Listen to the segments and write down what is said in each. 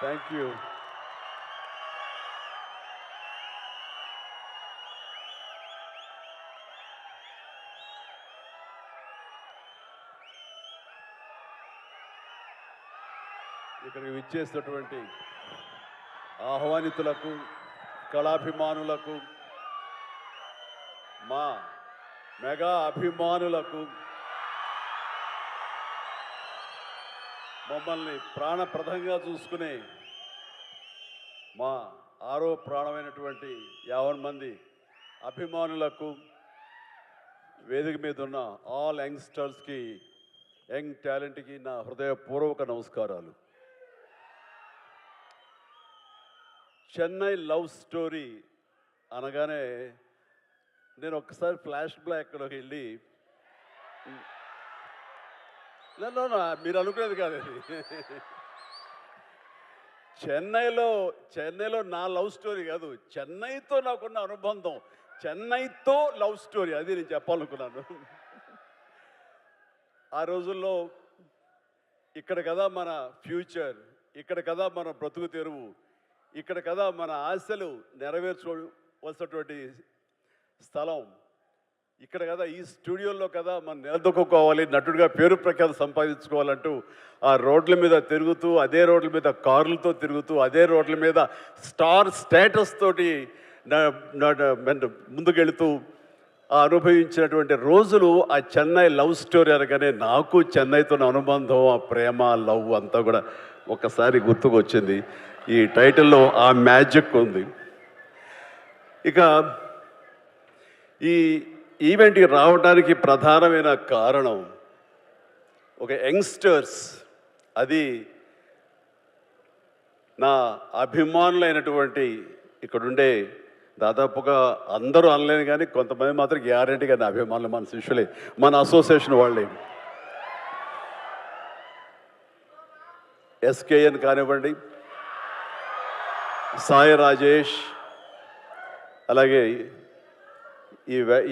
Thank you. ఇక్కడికి విచ్చేసినటువంటి ఆహ్వానితులకు, కళాభిమానులకు, మా మెగా అభిమానులకు, మమ్మల్ని ప్రాణప్రదంగా చూసుకునే మా ఆరో ప్రాణమైనటువంటి 50 మంది అభిమానులకు, వేదిక మీద ఉన్న ఆల్ యంగ్స్టర్స్కి, యంగ్ టాలెంట్కి నా హృదయపూర్వక నమస్కారాలు. చెన్నై లవ్ స్టోరీ అనగానే నేను ఒక్కసారి ఫ్లాష్ బ్యాక్లోకి వెళ్ళి, మీరు అనుకునేది కాదండి, చెన్నైలో నా లవ్ స్టోరీ కాదు, చెన్నైతో నాకున్న అనుబంధం, చెన్నైతో లవ్ స్టోరీ, అది నేను చెప్పాలనుకున్నాను. ఆ రోజుల్లో ఇక్కడ కదా మన ఫ్యూచర్, ఇక్కడ కదా మన బ్రతుకు తెరువు, ఇక్కడ కదా మన ఆశలు నెరవేర్చుకోవలసినటువంటి స్థలం, ఇక్కడ కదా ఈ స్టూడియోలో కదా మనం నిలదొక్కుకోవాలి, నటుడిగా పేరు ప్రఖ్యాతి సంపాదించుకోవాలంటూ ఆ రోడ్ల మీద తిరుగుతూ, అదే రోడ్ల మీద కార్లతో తిరుగుతూ, అదే రోడ్ల మీద స్టార్ స్టేటస్ తోటి ముందుకెళ్తూ అనుభవించినటువంటి రోజులు ఆ చెన్నై లవ్ స్టోరీ అనగానే నాకు చెన్నైతో అనుబంధం, ఆ ప్రేమ, లవ్ అంతా కూడా ఒకసారి గుర్తుకొచ్చింది. ఈ టైటిల్లో ఆ మ్యాజిక్ ఉంది. ఇక ఈ ఈవెంట్కి రావడానికి ప్రధానమైన కారణం ఒక యంగ్స్టర్స్, అది నా అభిమానులైనటువంటి ఇక్కడుండే దాదాపుగా అందరూ అనలేను కానీ కొంతమంది మాత్రం గ్యారెంటీగా నా అభిమానులు, మన శిష్యులే, మన అసోసియేషన్ వాళ్ళే. ఎస్కేఎన్ కానివ్వండి, సాయి రాజేష్, అలాగే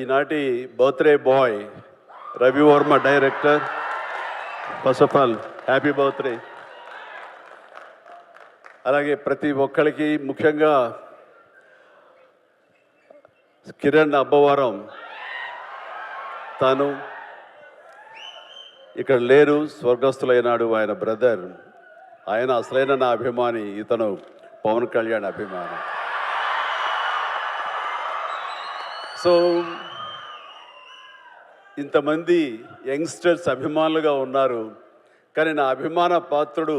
ఈనాటి birthday boy Ravi Varma director, first of all happy birthday. అలాగే ప్రతి ఒక్కరికి, ముఖ్యంగా కిరణ్ అబ్బవరం, తాను ఇక్కడ లేరు, స్వర్గస్థులైనాడు, ఆయన బ్రదర్, ఆయన అసలైన నా అభిమాని, ఇతను పవన్ కళ్యాణ్ అభిమాని. సో ఇంతమంది యంగ్స్టర్స్ అభిమానులుగా ఉన్నారు, కానీ నా అభిమాన పాత్రుడు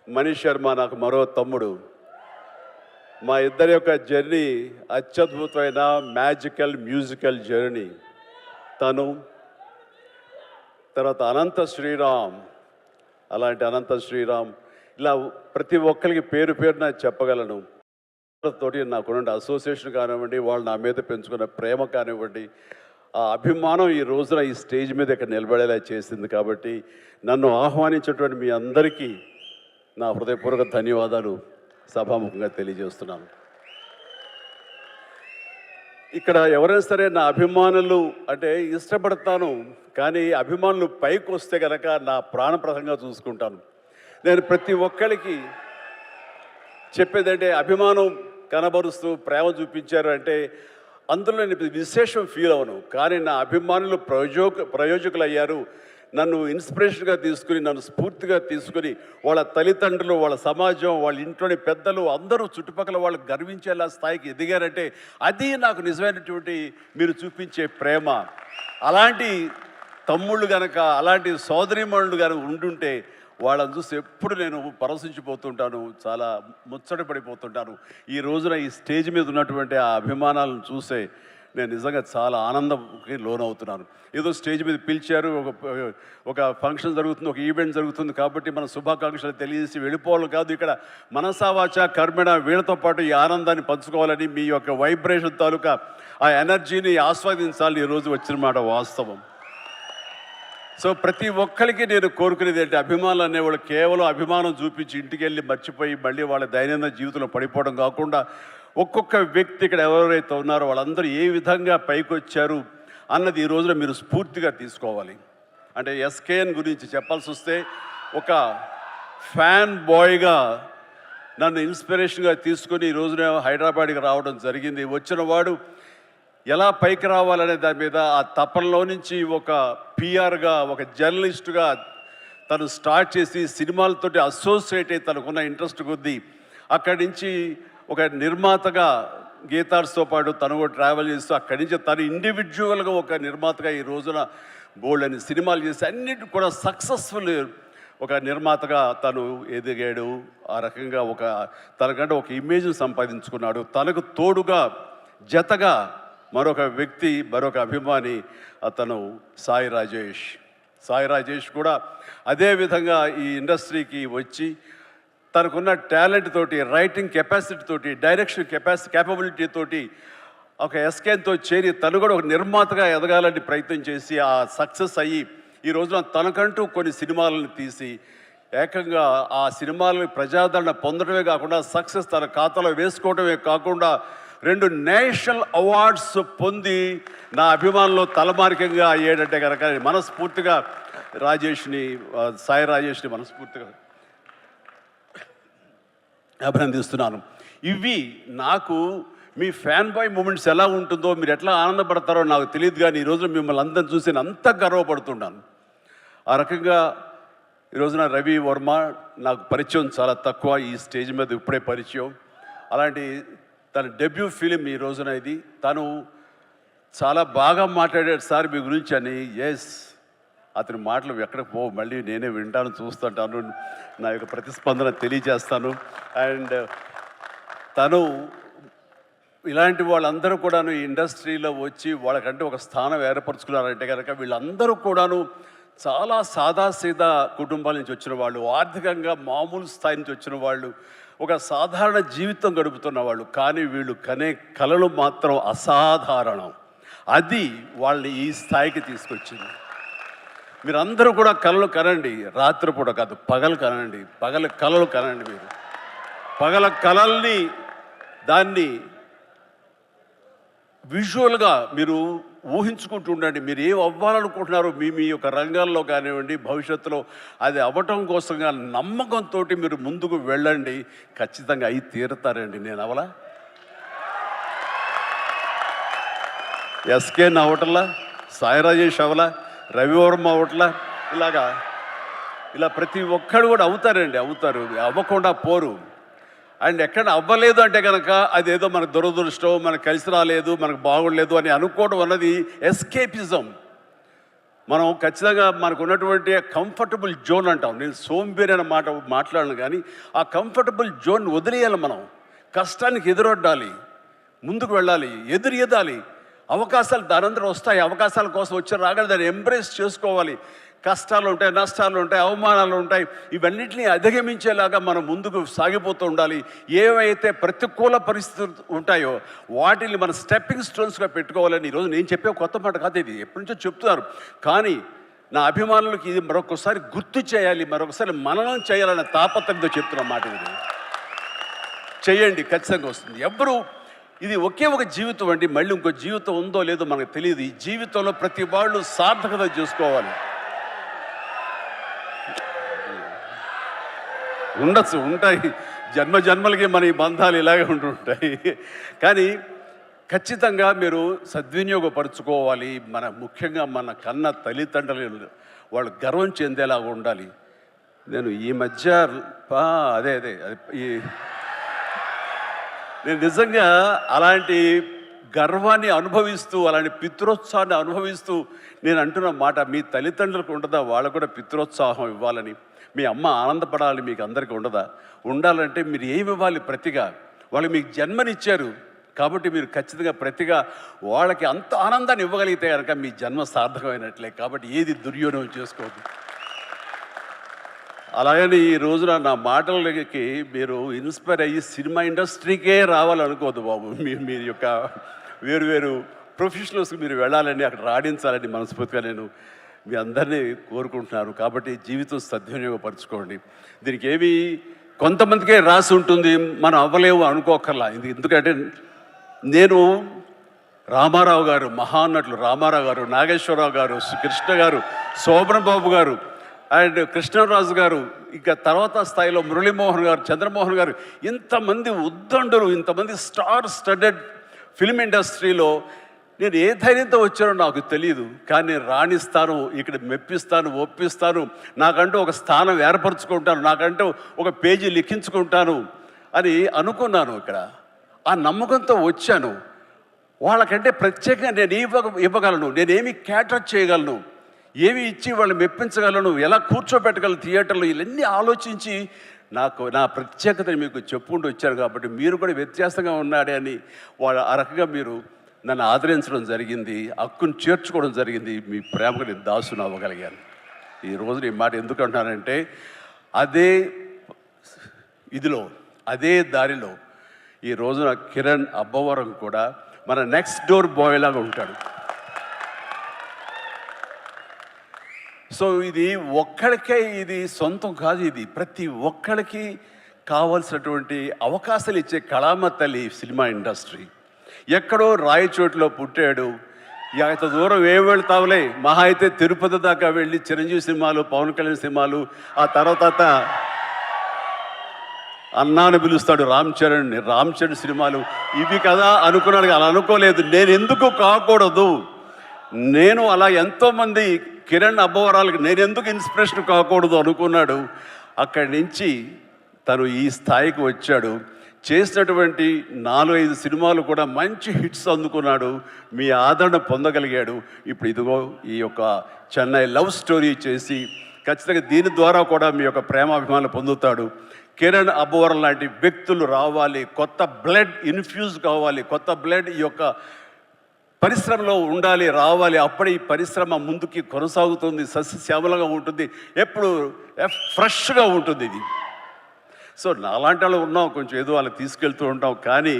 మనీష్ శర్మ, నాకు మరో తమ్ముడు. మా ఇద్దరి యొక్క జర్నీ అత్యద్భుతమైన మ్యాజికల్ మ్యూజికల్ జర్నీ. తను తర్వాత అనంత శ్రీరామ్, అలాంటి అనంత శ్రీరామ్, ఇలా ప్రతి ఒక్కరికి పేరు పేరున చెప్పగలను. తోటి నాకున్న అసోసియేషన్ కానివ్వండి, వాళ్ళు నా మీద పెంచుకున్న ప్రేమ కానివ్వండి, ఆ అభిమానం ఈ రోజున ఈ స్టేజ్ మీద ఇక్కడ నిలబడేలా చేసింది. కాబట్టి నన్ను ఆహ్వానించినటువంటి మీ అందరికీ నా హృదయపూర్వక ధన్యవాదాలు సభాముఖంగా తెలియజేస్తున్నాను. ఇక్కడ ఎవరైనా సరే నా అభిమానులు అంటే ఇష్టపడతాను, కానీ అభిమానులు పైకి వస్తే కనుక నా ప్రాణప్రదంగా చూసుకుంటాను. నేను ప్రతి ఒక్కరికి చెప్పేదంటే, అభిమానం కనబరుస్తూ ప్రేమ చూపించారు అంటే అందులో నేను విశేషం ఫీల్ అవను, కానీ నా అభిమానులు ప్రయోజకులు అయ్యారు. నన్ను ఇన్స్పిరేషన్గా తీసుకుని, నన్ను స్ఫూర్తిగా తీసుకుని, వాళ్ళ తల్లిదండ్రులు, వాళ్ళ సమాజం, వాళ్ళ ఇంట్లోని పెద్దలు అందరూ చుట్టుపక్కల వాళ్ళు గర్వించేలా స్థాయికి ఎదిగారంటే అది నాకు నిజమైనటువంటి మీరు చూపించే ప్రేమ. అలాంటి తమ్ముళ్ళు కనుక, అలాంటి సోదరీమణులు కనుక ఉండుంటే వాళ్ళని చూసి ఎప్పుడు నేను పరవశించిపోతుంటాను, చాలా ముచ్చట పడిపోతుంటాను. ఈ రోజున ఈ స్టేజ్ మీద ఉన్నటువంటి ఆ అభిమానాలను చూసే నేను నిజంగా చాలా ఆనందంకి లోనవుతున్నాను. ఏదో స్టేజ్ మీద పిలిచారు, ఒక ఫంక్షన్ జరుగుతుంది, ఒక ఈవెంట్ జరుగుతుంది కాబట్టి మన శుభాకాంక్షలు తెలియజేసి వెళ్ళిపోవాలి కాదు. ఇక్కడ మనసావాచ కర్మణ వీళ్ళతో పాటు ఈ ఆనందాన్ని పంచుకోవాలని, మీ యొక్క వైబ్రేషన్ తాలూకా ఆ ఎనర్జీని ఆస్వాదించాలని ఈరోజు వచ్చిన మాట వాస్తవం. సో ప్రతి ఒక్కరికి నేను కోరుకునేది ఏంటి, అభిమానులు అనేవాళ్ళు కేవలం అభిమానం చూపించి ఇంటికి వెళ్ళి మర్చిపోయి మళ్ళీ వాళ్ళ దైనందిన జీవితంలో పడిపోవడం కాకుండా, ఒక్కొక్క వ్యక్తి ఇక్కడ ఎవరైతే ఉన్నారో వాళ్ళందరూ ఏ విధంగా పైకి వచ్చారు అన్నది ఈ రోజున మీరు స్ఫూర్తిగా తీసుకోవాలి. అంటే ఎస్కేఎన్ గురించి చెప్పాల్సి వస్తే, ఒక ఫ్యాన్ బాయ్గా నన్ను ఇన్స్పిరేషన్గా తీసుకొని ఈ రోజున హైదరాబాద్కి రావడం జరిగింది. వచ్చిన వాడు ఎలా పైకి రావాలనే దాని మీద ఆ తపనలో నుంచి ఒక పిఆర్గా, ఒక జర్నలిస్టుగా తను స్టార్ట్ చేసి సినిమాలతోటి అసోసియేట్ అయ్యి తనకున్న ఇంట్రెస్ట్ కొద్దీ అక్కడి నుంచి ఒక నిర్మాతగా గీతార్స్తో పాటు తను కూడా ట్రావెల్ చేస్తూ అక్కడి నుంచి తను ఇండివిజువల్గా ఒక నిర్మాతగా ఈ రోజున బోల్డ్ అని సినిమాలు చేసి అన్నిటి కూడా సక్సెస్ఫుల్ ఒక నిర్మాతగా తను ఎదిగాడు. ఆ రకంగా తనకంటే ఒక ఇమేజ్ని సంపాదించుకున్నాడు. తనకు తోడుగా జతగా మరొక వ్యక్తి, మరొక అభిమాని అతను సాయి రాజేష్ కూడా అదేవిధంగా ఈ ఇండస్ట్రీకి వచ్చి తనకున్న టాలెంట్ తోటి, రైటింగ్ కెపాసిటీ తోటి, డైరెక్షన్ క్యాపబిలిటీ తోటి ఒక ఎస్కేన్తో చేరి తను కూడా ఒక నిర్మాతగా ఎదగాలని ప్రయత్నం చేసి ఆ సక్సెస్ అయ్యి ఈ రోజున తనకంటూ కొన్ని సినిమాలను తీసి ఏకంగా ఆ సినిమాలను ప్రజాదరణ పొందడమే కాకుండా సక్సెస్ తన ఖాతాలో వేసుకోవడమే కాకుండా 2 నేషనల్ అవార్డ్స్ పొంది నా అభిమానులు తలమానికంగా అయ్యేటంటే కనుక మనస్ఫూర్తిగా సాయి రాజేష్ని మనస్ఫూర్తిగా అభినందిస్తున్నాను. ఇవి నాకు మీ ఫ్యాన్ బాయ్ మూమెంట్స్ ఎలా ఉంటుందో, మీరు ఎట్లా ఆనందపడతారో నాకు తెలియదు, కానీ ఈరోజు మిమ్మల్ని అందరిని చూసి అంత గర్వపడుతున్నాను. ఆ రకంగా ఈరోజున రవి వర్మ నాకు పరిచయం చాలా తక్కువ, ఈ స్టేజ్ మీద ఇప్పుడే పరిచయం. అలాంటి తన డెబ్యూ ఫిలిం ఈ రోజున ఇది. తను చాలా బాగా మాట్లాడాడు సార్ మీ గురించి అని. అతని మాటలు ఎక్కడికి పోవు, మళ్ళీ నేనే వింటాను, చూస్తుంటాను, నా యొక్క ప్రతిస్పందన తెలియజేస్తాను. అండ్ తను ఇలాంటి వాళ్ళందరూ కూడాను ఈ ఇండస్ట్రీలో వచ్చి వాళ్ళకంటే ఒక స్థానం ఏర్పరచుకున్నారంటే కనుక వీళ్ళందరూ కూడాను చాలా సాదాసీదా కుటుంబాల నుంచి వచ్చిన వాళ్ళు, ఆర్థికంగా మామూలు స్థాయి నుంచి వచ్చిన వాళ్ళు, ఒక సాధారణ జీవితం గడుపుతున్న వాళ్ళు. కానీ వీళ్ళు కనే కలలు మాత్రం అసాధారణం. అది వాళ్ళని ఈ స్థాయికి తీసుకొచ్చింది. మీరందరూ కూడా కలలు కనండి, రాత్రిపూట కాదు, పగలు కనండి, కలలు కనండి. మీరు పగల కలల్ని దాన్ని విజువల్గా మీరు ఊహించుకుంటూ ఉండండి. మీరు ఏం అవ్వాలనుకుంటున్నారో మీ యొక్క రంగాల్లో కానివ్వండి, భవిష్యత్తులో అది అవ్వటం కోసంగా నమ్మకంతో మీరు ముందుకు వెళ్ళండి. ఖచ్చితంగా అయి తీరుతారండి. నేను అవలా ఎస్కేన్ అవటంలా, సాయి రాజేష్ అవలా, రవివర్మ అవట్లా, ఇలా ప్రతి ఒక్కడు కూడా అవుతారు, అవ్వకుండా పోరు. అండ్ ఎక్కడ అవ్వలేదు అంటే కనుక అదేదో మనకు దురదృష్టం, మనకు కలిసి రాలేదు, మనకు బాగుండలేదు అని అనుకోవడం అన్నది ఎస్కేపిజం. మనం ఖచ్చితంగా మనకు ఉన్నటువంటి కంఫర్టబుల్ జోన్ అంటాం. నేను సోంబేరి అనే మాట మాట్లాడను, కానీ ఆ కంఫర్టబుల్ జోన్ వదిలేయాలి. మనం కష్టానికి ఎదురొడ్డాలి, ముందుకు వెళ్ళాలి, ఎదురెదాలి. అవకాశాలు దానంతరం వస్తాయి. అవకాశాల కోసం వచ్చి రాగానే దాన్ని ఎంబ్రేస్ చేసుకోవాలి. కష్టాలు ఉంటాయి, నష్టాలు ఉంటాయి, అవమానాలు ఉంటాయి. ఇవన్నింటినీ అధిగమించేలాగా మనం ముందుకు సాగిపోతూ ఉండాలి. ఏవైతే ప్రతికూల పరిస్థితులు ఉంటాయో వాటిని మన స్టెప్పింగ్ స్టోన్స్గా పెట్టుకోవాలని ఈరోజు నేను చెప్పే కొత్త మాట కాదు, ఇది ఎప్పటి నుంచో చెప్తున్నారు. కానీ నా అభిమానులకి ఇది మరొకసారి గుర్తు చేయాలి, మరొకసారి మననం చేయాలనే తాపత్రయంతో చెప్తున్న మాట. ఇది చేయండి, ఖచ్చితంగా వస్తుంది. ఇది ఒకే ఒక జీవితం అండి, మళ్ళీ ఇంకో జీవితం ఉందో లేదో మనకు తెలియదు. ఈ జీవితంలో ప్రతి వాళ్ళు సార్థకత చేసుకోవాలి. ఉంటాయి జన్మలకి మన ఈ బంధాలు ఇలాగే ఉంటుంటాయి. కానీ ఖచ్చితంగా మీరు సద్వినియోగపరుచుకోవాలి. ముఖ్యంగా మన కన్న తల్లిదండ్రులు వాళ్ళు గర్వం చెందేలాగా ఉండాలి. నేను ఈ మధ్య నేను నిజంగా అలాంటి గర్వాన్ని అనుభవిస్తూ, అలాంటి పితృోత్సాహాన్ని అనుభవిస్తూ నేను అంటున్న మాట, మీ తల్లిదండ్రులకు ఉండదా వాళ్ళకు కూడా పితృోత్సాహం ఇవ్వాలని? మీ అమ్మ ఆనందపడాలి, మీకు అందరికీ ఉండదా? ఉండాలంటే మీరు ఏమి ఇవ్వాలి ప్రతిగా? వాళ్ళు మీకు జన్మనిచ్చారు కాబట్టి మీరు ఖచ్చితంగా ప్రతిగా వాళ్ళకి అంత ఆనందాన్ని ఇవ్వగలిగితే కనుక మీ జన్మ సార్థకమైనట్లే. కాబట్టి ఏది దుర్యోగం చేసుకోవద్దు. అలాగని ఈ రోజున నా మాటలకి మీరు ఇన్స్పైర్ అయ్యి సినిమా ఇండస్ట్రీకే రావాలనుకోవద్దు బాబు. మీరు యొక్క వేరు ప్రొఫెషనల్స్కి మీరు వెళ్ళాలని, అక్కడ రాణించాలని మనస్ఫూర్తిగా నేను మీ అందరినీ కోరుకుంటున్నాను. కాబట్టి జీవితం సద్వినియోగపరచుకోండి. దీనికి ఏమి కొంతమందికే రాసి ఉంటుంది, మనం అవ్వలేము అనుకోకర్లా. ఎందుకంటే నేను రామారావు గారు, మహానటులు రామారావు గారు, నాగేశ్వరరావు గారు, కృష్ణ గారు, శోభన్ బాబు గారు, అండ్ కృష్ణరాజు గారు, ఇక తర్వాత స్థాయిలో మురళీమోహన్ గారు, చంద్రమోహన్ గారు, ఇంతమంది ఉద్దండులు, ఇంతమంది స్టార్ స్టడెడ్ ఫిల్మ్ ఇండస్ట్రీలో నేను ఏ ధైర్యంతో వచ్చానో నాకు తెలియదు. కానీ నేను రాణిస్తాను, ఇక్కడ మెప్పిస్తాను, ఒప్పిస్తాను, నాకంటూ ఒక స్థానం ఏర్పరచుకుంటాను, నాకంటూ ఒక పేజీ లిఖించుకుంటాను అని అనుకున్నాను. ఇక్కడ ఆ నమ్మకంతో వచ్చాను. వాళ్ళకంటే ప్రత్యేకంగా నేను ఇవ్వగలను, నేనేమి క్యాటర్ చేయగలను, ఏమి ఇచ్చి వాళ్ళని మెప్పించగలను, ఎలా కూర్చోబెట్టగలను థియేటర్లో, ఇవన్నీ ఆలోచించి నా ప్రత్యేకతని మీకు చెప్పుకుంటూ వచ్చారు. కాబట్టి మీరు కూడా వ్యత్యాసంగా ఉన్నాడే అని వాళ్ళు ఆ రకంగా మీరు నన్ను ఆదరించడం జరిగింది, హక్కును చేర్చుకోవడం జరిగింది. మీ ప్రేమకు నేను దాసును అవ్వగలిగాను. ఈరోజు ఈ మాట ఎందుకు అంటున్నానంటే, అదే ఇదిలో, అదే దారిలో ఈ రోజున కిరణ్ అబ్బవరం కూడా మన నెక్స్ట్ డోర్ బాయ్ లాగా ఉంటాడు. సో ఇది ఒక్కడికే ఇది సొంతం కాదు, ఇది ప్రతి ఒక్కడికి కావాల్సినటువంటి అవకాశాలు ఇచ్చే కళామ తల్లి సినిమా ఇండస్ట్రీ. ఎక్కడో రాయచోటులో పుట్టాడు, ఇంత దూరం ఏం వెళ్తావులే, మహా అయితే తిరుపతి దాకా వెళ్ళి చిరంజీవి సినిమాలు, పవన్ కళ్యాణ్ సినిమాలు, ఆ తర్వాత అన్నాను పిలుస్తాడు రామ్ చరణ్ సినిమాలు, ఇవి కదా అనుకున్నాడు. అలా అనుకోలేదు. నేను ఎందుకు కాకూడదు, నేను అలా ఎంతోమంది కిరణ్ అబ్బవరాలకు నేను ఎందుకు ఇన్స్పిరేషన్ కాకూడదు అనుకున్నాడు. అక్కడి నుంచి తను ఈ స్థాయికి వచ్చాడు. చేసినటువంటి 4-5 సినిమాలు కూడా మంచి హిట్స్ అందుకున్నాడు, మీ ఆదరణ పొందగలిగాడు. ఇప్పుడు ఇదిగో ఈ యొక్క చెన్నై లవ్ స్టోరీ చేసి ఖచ్చితంగా దీని ద్వారా కూడా మీ యొక్క ప్రేమాభిమానాలు పొందుతాడు. కిరణ్ అబ్బవరం లాంటి వ్యక్తులు రావాలి, కొత్త బ్లడ్ ఇన్ఫ్యూజ్ కావాలి, కొత్త బ్లడ్ ఈ యొక్క పరిశ్రమలో ఉండాలి, రావాలి. అప్పుడే ఈ పరిశ్రమ ముందుకి కొనసాగుతుంది, సస్యశ్యామలంగా ఉంటుంది, ఎప్పుడు ఫ్రెష్గా ఉంటుంది ఇది. సో నాలాంటి వాళ్ళు ఉన్నాం, కొంచెం ఏదో వాళ్ళకి తీసుకెళ్తూ ఉంటాం, కానీ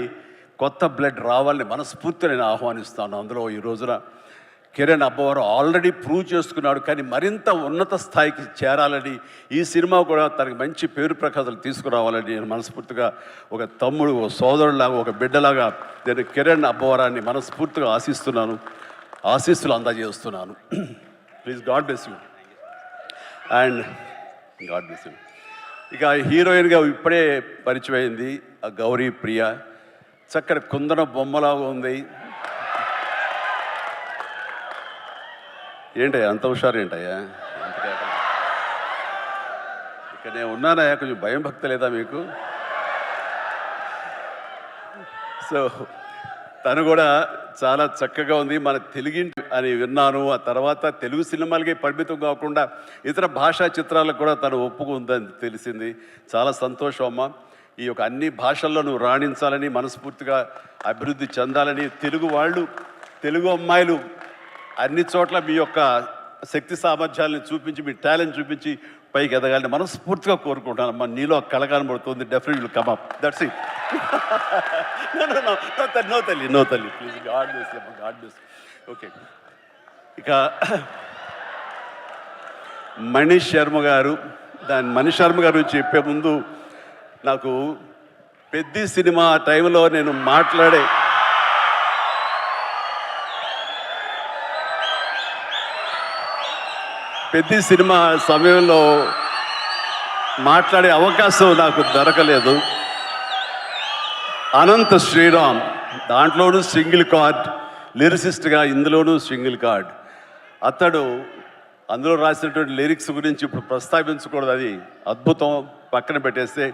కొత్త బ్లడ్ రావాలని మనస్ఫూర్తిగా నేను ఆహ్వానిస్తాను. అందులో ఈ రోజున కిరణ్ అబ్బవరం ఆల్రెడీ ప్రూవ్ చేసుకున్నాడు, కానీ మరింత ఉన్నత స్థాయికి చేరాలని, ఈ సినిమా కూడా తనకి మంచి పేరు ప్రఖ్యాతలు తీసుకురావాలని నేను మనస్ఫూర్తిగా ఒక తమ్ముడు, ఒక సోదరులాగా, ఒక బిడ్డలాగా నేను కిరణ్ అబ్బవరాన్ని మనస్ఫూర్తిగా ఆశిస్తున్నాను, ఆశీస్సులు అందజేస్తున్నాను. Please, God bless you and God bless you. ఇక హీరోయిన్గా ఇప్పుడే పరిచయం అయింది గౌరీ ప్రియ, చక్కటి కుందన బొమ్మలాగా ఉంది. ఏంటయ్యా అంత హుషారు, ఏంటయ్యా ఇక నేను ఉన్నానయ్యా, కొంచెం భయం భక్తి లేదా మీకు? సో తను కూడా చాలా చక్కగా ఉంది. మన తెలుగింటి అని విన్నాను. ఆ తర్వాత తెలుగు సినిమాలకే పరిమితం కాకుండా ఇతర భాషా చిత్రాలకు కూడా తను ఒప్పుకుందని తెలిసింది. చాలా సంతోషం అమ్మ. ఈ యొక్క అన్ని భాషల్లో నువ్వు రాణించాలని, మనస్ఫూర్తిగా అభివృద్ధి చెందాలని, తెలుగు వాళ్ళు, తెలుగు అమ్మాయిలు అన్ని చోట్ల మీ యొక్క శక్తి సామర్థ్యాలను చూపించి, మీ టాలెంట్ చూపించి పైకి ఎదగాలని మనస్ఫూర్తిగా కోరుకుంటాను అమ్మా. నీలో కళ కనబడుతుంది, definitely will come up. That's it. No తల్లి ప్లీజ్, గాడ్ బ్లెస్ అమ్మా, గాడ్ బ్లెస్. ఓకే, ఇక మనీష్ శర్మ గారు గురించి చెప్పే ముందు, నాకు పెద్ద సినిమా టైంలో నేను మాట్లాడే పెద్ద సినిమా సమయంలో మాట్లాడే అవకాశం నాకు దొరకలేదు. అనంత శ్రీరామ్ దాంట్లోనూ సింగిల్ కార్డ్ లిరిసిస్ట్గా, ఇందులోనూ సింగిల్ కార్డ్. అతడు అందులో రాసినటువంటి లిరిక్స్ గురించి ఇప్పుడు ప్రస్తావించకూడదు, అది అద్భుతం, పక్కన పెట్టేస్తే.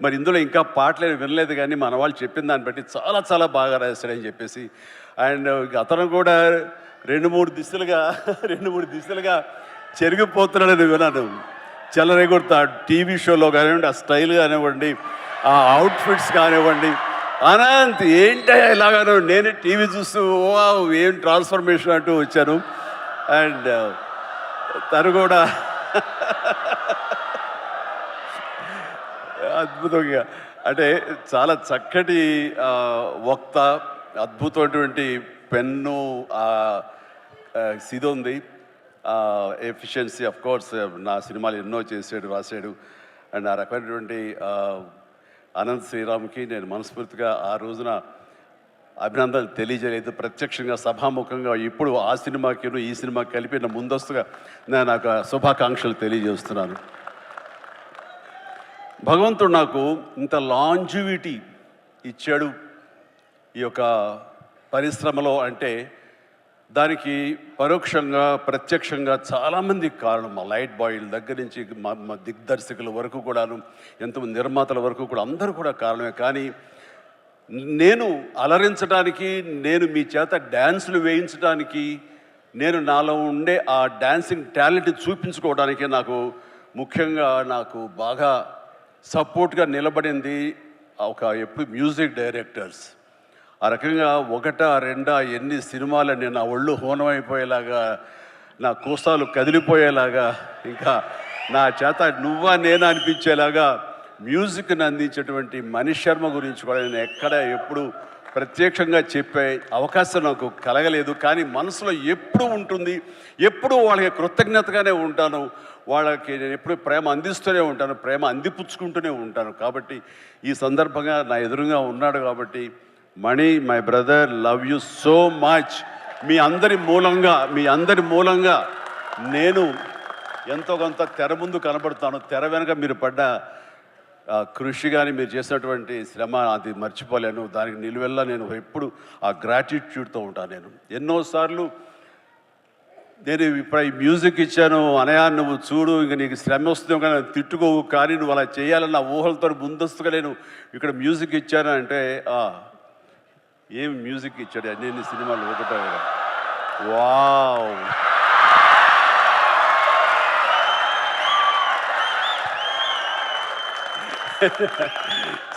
మరి ఇందులో ఇంకా పాటలు వినలేదు, కానీ మన వాళ్ళు చెప్పిన దాన్ని బట్టి చాలా చాలా బాగా రాశాడని చెప్పేసి. అండ్ అతను కూడా రెండు మూడు దిశలుగా చెరిగిపోతున్నాడని విన్నాను. చెలరేగొడతాడు టీవీ షోలో కానివ్వండి, ఆ స్టైల్ కానివ్వండి, ఆ అవుట్ఫిట్స్ కానివ్వండి. అనంత్ ఏంటయ్యా ఇలాగాను, నేను టీవీ చూస్తూ ఏం ట్రాన్స్ఫర్మేషన్ అంటూ వచ్చాను. అండ్ తను కూడా అద్భుతంగా, అంటే చాలా చక్కటి వక్త, అద్భుతమైనటువంటి పెన్ను, ఇది ఉంది, ఎఫిషియన్సీ. ఆఫ్ కోర్స్ నా సినిమాలు ఎన్నో చేసాడు, రాశాడు. అండ్ ఆ రకమైనటువంటి అనంత్ శ్రీరామ్కి నేను మనస్ఫూర్తిగా ఆ రోజున అభినందనలు తెలియజేయలేదు. ప్రత్యక్షంగా సభాముఖంగా ఇప్పుడు ఆ సినిమాకి ఈ సినిమాకి కలిపి నా ముందస్తుగా నేను నాకు శుభాకాంక్షలు తెలియజేస్తున్నాను. భగవంతుడు నాకు ఇంత లాంజివిటీ ఇచ్చాడు ఈ యొక్క పరిశ్రమలో అంటే దానికి పరోక్షంగా ప్రత్యక్షంగా చాలామంది కారణం. మా లైట్ బాయ్ల దగ్గర నుంచి మా దిగ్దర్శకుల వరకు కూడాను, ఎంతమంది నిర్మాతల వరకు కూడా అందరూ కూడా కారణమే. కానీ నేను అలరించడానికి, నేను మీ చేత డ్యాన్సులు వేయించడానికి, నేను నాలో ఉండే ఆ డాన్సింగ్ టాలెంట్ చూపించుకోవడానికి ముఖ్యంగా నాకు బాగా సపోర్ట్గా నిలబడింది ఎప్పుడు మ్యూజిక్ డైరెక్టర్స్. ఆ రకంగా ఒకటా రెండా ఎన్ని సినిమాలని నా ఒళ్ళు హోనమైపోయేలాగా, నా కోసాలు కదిలిపోయేలాగా, ఇంకా నా చేత నువ్వా నేనా అనిపించేలాగా మ్యూజిక్ని అందించేటువంటి మనీష్ శర్మ గురించి కూడా నేను ఎప్పుడు ప్రత్యక్షంగా చెప్పే అవకాశం నాకు కలగలేదు. కానీ మనసులో ఎప్పుడు ఉంటుంది, ఎప్పుడు వాళ్ళకి కృతజ్ఞతగానే ఉంటాను. వాళ్ళకి నేను ఎప్పుడు ప్రేమ అందిస్తూనే ఉంటాను, ప్రేమ అందిపుచ్చుకుంటూనే ఉంటాను. కాబట్టి ఈ సందర్భంగా నా ఎదురుగా ఉన్నాడు కాబట్టి Mani, my brother, love you so much. మీ అందరి మూలంగా నేను ఎంతో కొంత తెర ముందు కనబడతాను. తెర వెనక మీరు పడ్డ కృషి కానీ మీరు చేసినటువంటి శ్రమ అది మర్చిపోలేను. దానికి నిలువెల్లా నేను ఎప్పుడు ఆ గ్రాటిట్యూడ్తో ఉంటాను. నేను ఎన్నోసార్లు నేను ఇప్పుడు ఈ మ్యూజిక్ ఇచ్చాను అనయా, నువ్వు చూడు ఇంక నీకు శ్రమ వస్తుందో కానీ తిట్టుకోవు, కానీ నువ్వు అలా చేయాలన్న ఊహలతో ముందస్తుగా నేను ఇక్కడ మ్యూజిక్ ఇచ్చాను అంటే ఏం మ్యూజిక్ ఇచ్చాడు అన్ని సినిమాలు ఒకటో వావ్.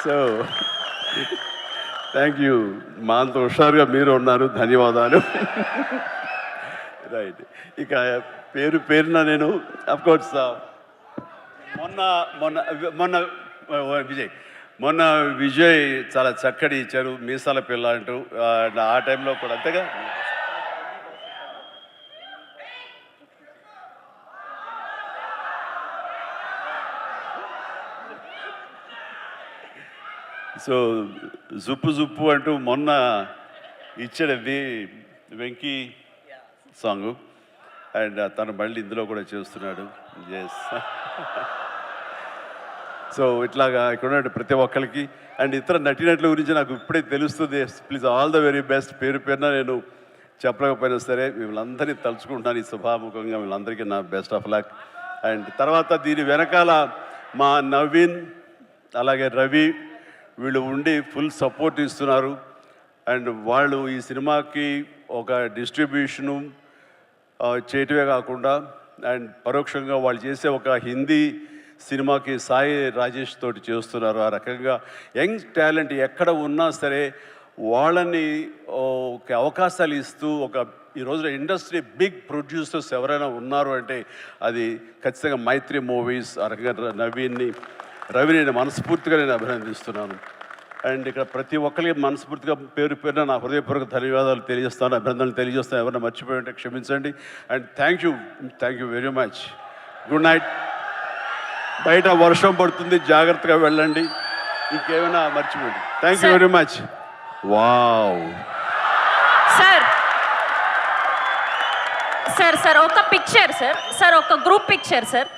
So thank you. మా అంత హుషారుగా మీరు ఉన్నారు, ధన్యవాదాలు. రైట్, ఇక పేరున నేను అఫ్కోర్స్ మొన్న విజయ్ చాలా చక్కటి ఇచ్చారు, మీసాల పిల్ల అంటూ. ఆ టైంలో కూడా అంతేగా. సో జుప్పు అంటూ మొన్న ఇచ్చాడు వెంకీ సాంగ్, అండ్ తను మళ్ళీ ఇందులో కూడా చేస్తున్నాడు. ఎస్. సో ఇట్లాగా ఇక్కడ ప్రతి ఒక్కరికి అండ్ ఇతర నటినట్ల గురించి నాకు ఇప్పుడే తెలుస్తుంది. Please all the very best. పేరున నేను చెప్పలేకపోయినా సరే వీళ్ళందరినీ తలుచుకుంటున్నాను ఈ శుభాముఖంగా. వీళ్ళందరికీ నా బెస్ట్ ఆఫ్ లక్. అండ్ తర్వాత దీని వెనకాల మా నవీన్ అలాగే రవి వీళ్ళు ఉండి ఫుల్ సపోర్ట్ ఇస్తున్నారు. అండ్ వాళ్ళు ఈ సినిమాకి ఒక డిస్ట్రిబ్యూషను చేయటమే కాకుండా అండ్ పరోక్షంగా వాళ్ళు చేసే ఒక హిందీ సినిమాకి సాయి రాజేష్ తోటి చేస్తున్నారు. ఆ రకంగా యంగ్ టాలెంట్ ఎక్కడ ఉన్నా సరే వాళ్ళని ఒక అవకాశాలు ఇస్తూ ఈ రోజున ఇండస్ట్రీ బిగ్ ప్రొడ్యూసర్స్ ఎవరైనా ఉన్నారు అంటే అది ఖచ్చితంగా మైత్రి మూవీస్. ఆ రకంగా రవిని మనస్ఫూర్తిగా నేను అభినందిస్తున్నాను. అండ్ ఇక్కడ ప్రతి ఒక్కరికి మనస్ఫూర్తిగా పేరున నా హృదయపూర్వక ధన్యవాదాలు తెలియజేస్తాను, అభినందనలు తెలియజేస్తాను. ఎవరైనా మర్చిపోయి ఉంటే క్షమించండి. And thank you very much. Good night. బయట వర్షం పడుతుంది, జాగ్రత్తగా వెళ్ళండి. ఇంకేమైనా మర్చిపోండి. Thank you very much. Wow. Sir ఒక పిక్చర్ సార్ ఒక గ్రూప్ పిక్చర్ సార్.